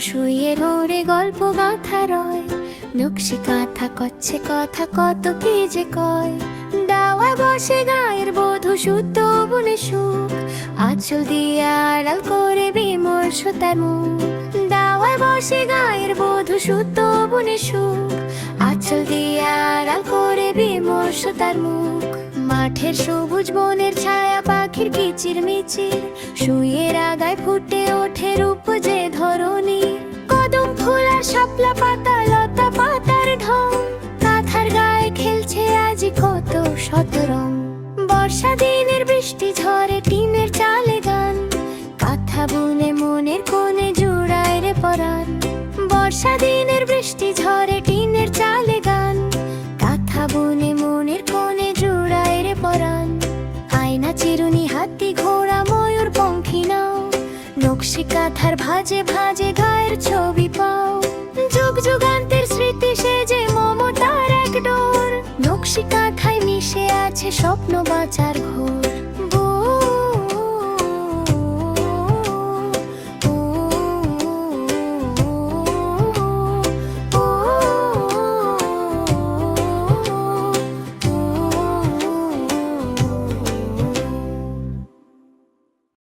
শুয়ে ভোরে গল্প গাথা রয়, নকশি কাঁথা কচ্ছে কথা কত কি যে কয়। দাওয়া বসে গায়ের বধূ শুদ্ধ বনে সুখ, আঁচল দিয়ে আড়াল করে বিমর্ষ তার মুখ। দাওয়া বসে গায়ের বধূ শুদ্ধ বনে সুখ, আঁচল দিয়ে আড়াল করে বিমর্ষ তার মুখ। মাঠের সবুজ বনের ছায়া পাখির কিচির মিচির, শুয়ে রাগায় ফুটে ওঠে রূপ যে ধরনী। কদম ফুল আর শাপলা পাতা লতা পাতার ঢং, কাঁথার গায়ে খেলছে আজি কত শত রং। বর্ষা দিনের বৃষ্টি ঝরে টিনের চালে গান, কাঁথা বুনে মনের কোণে জুড়ায় রে পরাণ। বর্ষা দিনের বৃষ্টি ঝরে টিনের চালে গান, কাঁথা বুনে মনের কোণে জুড়ায় রে পরাণ। আয়না চিরুনি হাতি ঘোড়া ময়ূর পঙ্খী নাও, নকশি কাঁথার ভাজে ভাজে গায়ের ছবি পাও। যুগ যুগান্তের স্মৃতি সেজে মমতার এক ডোর, নকশি কাঁথায় মিশে আছে স্বপ্ন বাঁচার ঘোর।